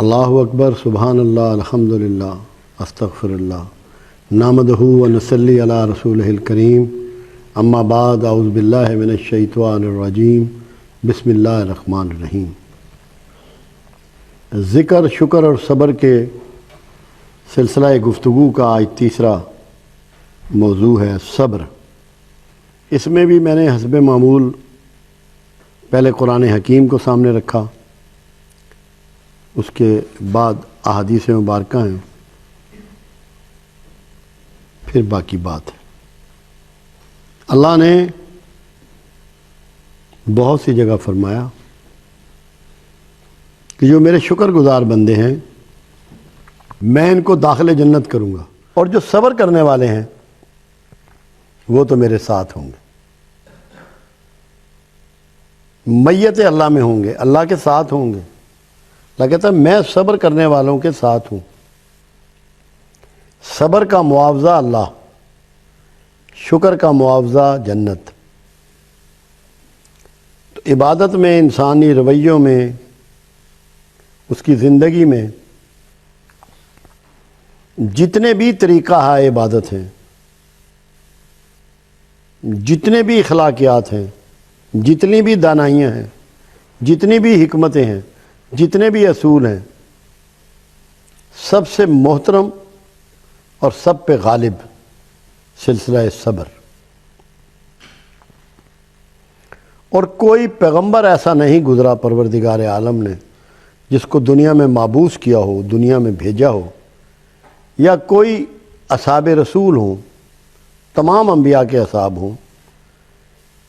اللہ اکبر سبحان اللہ الحمدللہ استغفر اللہ نحمدہ و نصلی علی رسولہ الکریم اما بعد اعوذ باللہ من الشیطان الرجیم بسم اللہ الرحمن الرحیم۔ ذکر، شکر اور صبر کے سلسلہ گفتگو کا آج تیسرا موضوع ہے صبر۔ اس میں بھی میں نے حسب معمول پہلے قرآن حکیم کو سامنے رکھا، اس کے بعد احادیث مبارکہ ہیں، پھر باقی بات ہے۔ اللہ نے بہت سی جگہ فرمایا کہ جو میرے شکر گزار بندے ہیں میں ان کو داخل جنت کروں گا، اور جو صبر کرنے والے ہیں وہ تو میرے ساتھ ہوں گے، میت اللہ میں ہوں گے، اللہ کے ساتھ ہوں گے۔ اللہ کہتا ہے میں صبر کرنے والوں کے ساتھ ہوں۔ صبر کا معاوضہ اللہ، شکر کا معاوضہ جنت۔ تو عبادت میں، انسانی رویوں میں، اس کی زندگی میں جتنے بھی طریقہ ہے عبادت ہیں، جتنے بھی اخلاقیات ہیں، جتنی بھی دانائیاں ہیں، جتنی بھی حکمتیں ہیں، جتنے بھی اصول ہیں، سب سے محترم اور سب پہ غالب سلسلہ صبر۔ اور کوئی پیغمبر ایسا نہیں گزرا پروردگار عالم نے جس کو دنیا میں مابعوث کیا ہو، دنیا میں بھیجا ہو، یا کوئی اصحاب رسول ہوں، تمام انبیاء کے اصحاب ہوں،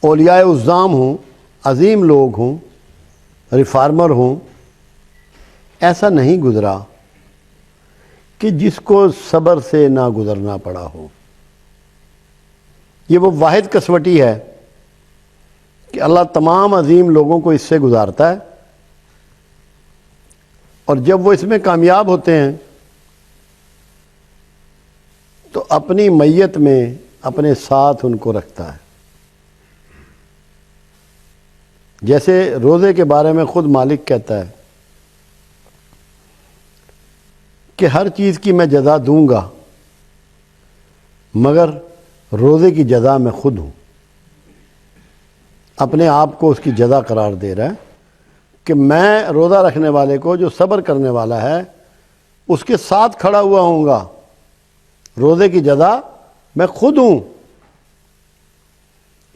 اولیاء عظام ہوں، عظیم لوگ ہوں، ریفارمر ہوں، ایسا نہیں گزرا کہ جس کو صبر سے نہ گزرنا پڑا ہو۔ یہ وہ واحد کسوٹی ہے کہ اللہ تمام عظیم لوگوں کو اس سے گزارتا ہے، اور جب وہ اس میں کامیاب ہوتے ہیں تو اپنی میت میں اپنے ساتھ ان کو رکھتا ہے۔ جیسے روزے کے بارے میں خود مالک کہتا ہے کہ ہر چیز کی میں جزا دوں گا مگر روزے کی جزا میں خود ہوں۔ اپنے آپ کو اس کی جزا قرار دے رہا ہے کہ میں روزہ رکھنے والے کو، جو صبر کرنے والا ہے، اس کے ساتھ کھڑا ہوا ہوں گا۔ روزے کی جزا میں خود ہوں۔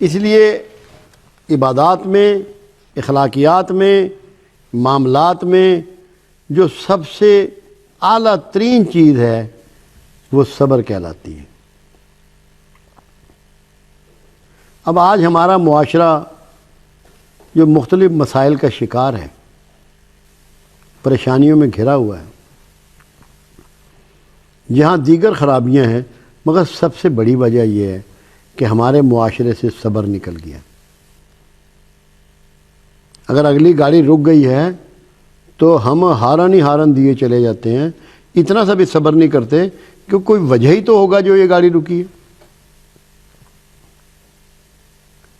اس لیے عبادات میں، اخلاقیات میں، معاملات میں جو سب سے اعلیٰ ترین چیز ہے وہ صبر کہلاتی ہے۔ اب آج ہمارا معاشرہ جو مختلف مسائل کا شکار ہے، پریشانیوں میں گھرا ہوا ہے، یہاں دیگر خرابیاں ہیں، مگر سب سے بڑی وجہ یہ ہے کہ ہمارے معاشرے سے صبر نکل گیا۔ اگر اگلی گاڑی رک گئی ہے تو ہم ہارن ہی ہارن دیے چلے جاتے ہیں، اتنا سا بھی صبر نہیں کرتے کہ کوئی وجہ ہی تو ہوگا جو یہ گاڑی رکی ہے۔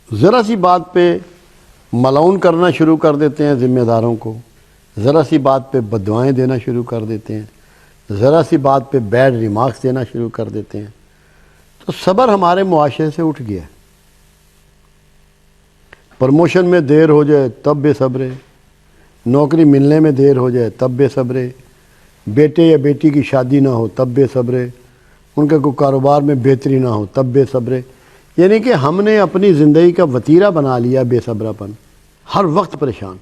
ذرا سی بات پہ ملعون کرنا شروع کر دیتے ہیں ذمہ داروں کو، ذرا سی بات پہ بددعائیں دینا شروع کر دیتے ہیں، ذرا سی بات پہ بیڈ ریمارکس دینا شروع کر دیتے ہیں۔ تو صبر ہمارے معاشرے سے اٹھ گیا ہے۔ پروموشن میں دیر ہو جائے تب بے صبرے، نوکری ملنے میں دیر ہو جائے تب بے صبرے، بیٹے یا بیٹی کی شادی نہ ہو تب بے صبرے، ان کا کوئی کاروبار میں بہتری نہ ہو تب بے صبرے۔ یعنی کہ ہم نے اپنی زندگی کا وتیرہ بنا لیا بے صبرا پن، ہر وقت پریشان،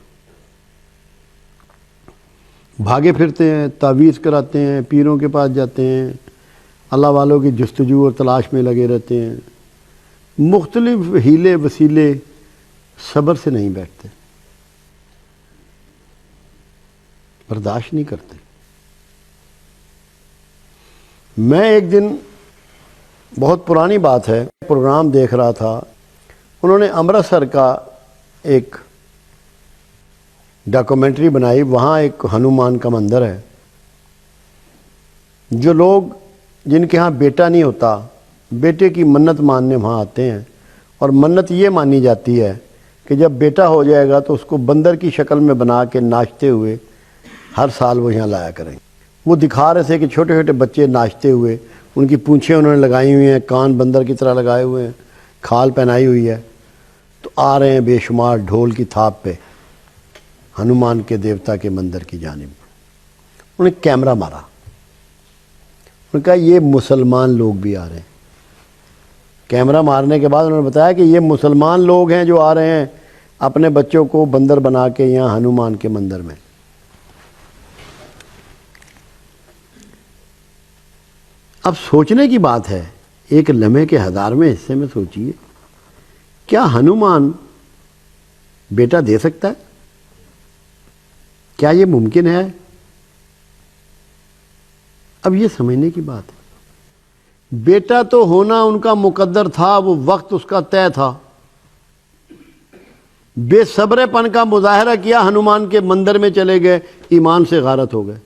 بھاگے پھرتے ہیں، تعویذ کراتے ہیں، پیروں کے پاس جاتے ہیں، اللہ والوں کی جستجو اور تلاش میں لگے رہتے ہیں، مختلف ہیلے وسیلے، صبر سے نہیں بیٹھتے، برداشت نہیں کرتے۔ میں ایک دن، بہت پرانی بات ہے، پروگرام دیکھ رہا تھا، انہوں نے امرتسر کا ایک ڈاکومنٹری بنائی، وہاں ایک ہنومان کا مندر ہے۔ جو لوگ جن کے ہاں بیٹا نہیں ہوتا، بیٹے کی منت ماننے وہاں آتے ہیں، اور منت یہ مانی جاتی ہے کہ جب بیٹا ہو جائے گا تو اس کو بندر کی شکل میں بنا کے ناچتے ہوئے ہر سال وہ یہاں لایا کریں. وہ دکھا رہے تھے کہ چھوٹے چھوٹے بچے ناچتے ہوئے، ان کی پونچھیں انہوں نے لگائی ہوئی ہیں، کان بندر کی طرح لگائے ہوئے ہیں، کھال پہنائی ہوئی ہے، تو آ رہے ہیں بے شمار ڈھول کی تھاپ پہ ہنومان کے دیوتا کے مندر کی جانب. انہوں نے کیمرہ مارا، انہوں نے کہا یہ مسلمان لوگ بھی آ رہے ہیں. کیمرہ مارنے کے بعد انہوں نے بتایا کہ یہ مسلمان لوگ ہیں جو آ رہے ہیں اپنے بچوں کو بندر بنا کے یہاں ہنومان کے مندر میں. اب سوچنے کی بات ہے، ایک لمحے کے 1000ویں حصے میں سوچئے، کیا ہنومان بیٹا دے سکتا ہے؟ کیا یہ ممکن ہے؟ اب یہ سمجھنے کی بات ہے. بیٹا تو ہونا ان کا مقدر تھا، وہ وقت اس کا طے تھا. بے صبرے پن کا مظاہرہ کیا، ہنومان کے مندر میں چلے گئے، ایمان سے غارت ہو گئے.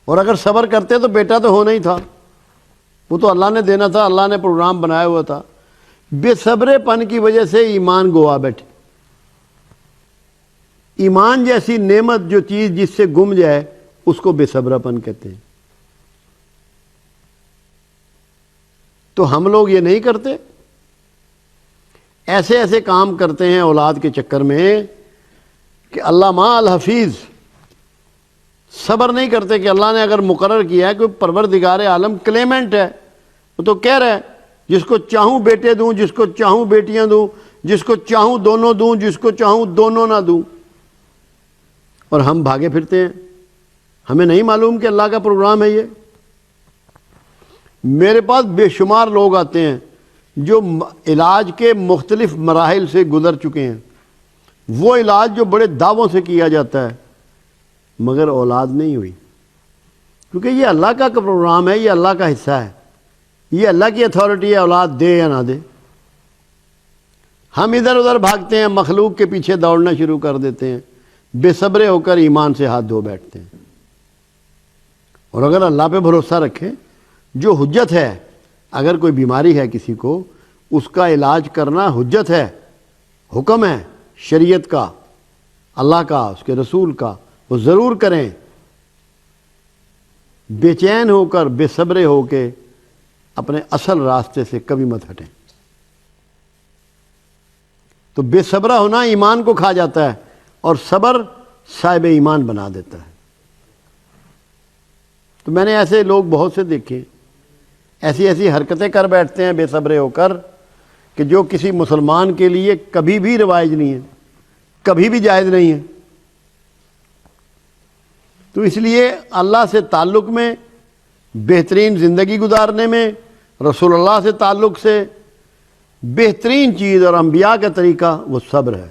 اور اگر صبر کرتے تو بیٹا تو ہونا ہی تھا، وہ تو اللہ نے دینا تھا، اللہ نے پروگرام بنایا ہوا تھا. بے صبرے پن کی وجہ سے ایمان گوا بیٹھے. ایمان جیسی نعمت جو چیز جس سے گم جائے اس کو بے صبرا پن کہتے ہیں. تو ہم لوگ یہ نہیں کرتے، ایسے ایسے کام کرتے ہیں اولاد کے چکر میں کہ اللہ ما الحفیظ. صبر نہیں کرتے کہ اللہ نے اگر مقرر کیا ہے کہ پروردگار عالم کلیمنٹ ہے، وہ تو کہہ رہا ہے جس کو چاہوں بیٹے دوں، جس کو چاہوں بیٹیاں دوں، جس کو چاہوں دونوں دوں، جس کو چاہوں دونوں نہ دوں. اور ہم بھاگے پھرتے ہیں، ہمیں نہیں معلوم کہ اللہ کا پروگرام ہے یہ. میرے پاس بے شمار لوگ آتے ہیں جو علاج کے مختلف مراحل سے گزر چکے ہیں. وہ علاج جو بڑے دعووں سے کیا جاتا ہے مگر اولاد نہیں ہوئی، کیونکہ یہ اللہ کا پروگرام ہے، یہ اللہ کا حصہ ہے، یہ اللہ کی اتھارٹی ہے، اولاد دے یا نہ دے. ہم ادھر ادھر بھاگتے ہیں، مخلوق کے پیچھے دوڑنا شروع کر دیتے ہیں، بے صبرے ہو کر ایمان سے ہاتھ دھو بیٹھتے ہیں. اور اگر اللہ پہ بھروسہ رکھیں، جو حجت ہے، اگر کوئی بیماری ہے کسی کو، اس کا علاج کرنا حجت ہے، حکم ہے شریعت کا، اللہ کا، اس کے رسول کا، وہ ضرور کریں. بے چین ہو کر، بے صبرے ہو کے اپنے اصل راستے سے کبھی مت ہٹیں. تو بے صبرہ ہونا ایمان کو کھا جاتا ہے، اور صبر صاحب ایمان بنا دیتا ہے. تو میں نے ایسے لوگ بہت سے دیکھے، ایسی ایسی حرکتیں کر بیٹھتے ہیں بے صبرے ہو کر کہ جو کسی مسلمان کے لیے کبھی بھی روائج نہیں ہے، کبھی بھی جائز نہیں ہے. تو اس لیے اللہ سے تعلق میں، بہترین زندگی گزارنے میں، رسول اللہ سے تعلق سے بہترین چیز اور انبیاء کا طریقہ وہ صبر ہے.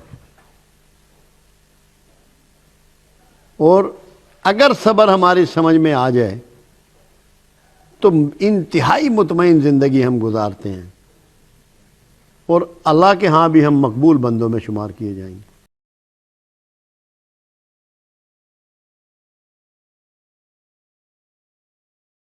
اور اگر صبر ہماری سمجھ میں آ جائے تو انتہائی مطمئن زندگی ہم گزارتے ہیں، اور اللہ کے ہاں بھی ہم مقبول بندوں میں شمار کیے جائیں گے.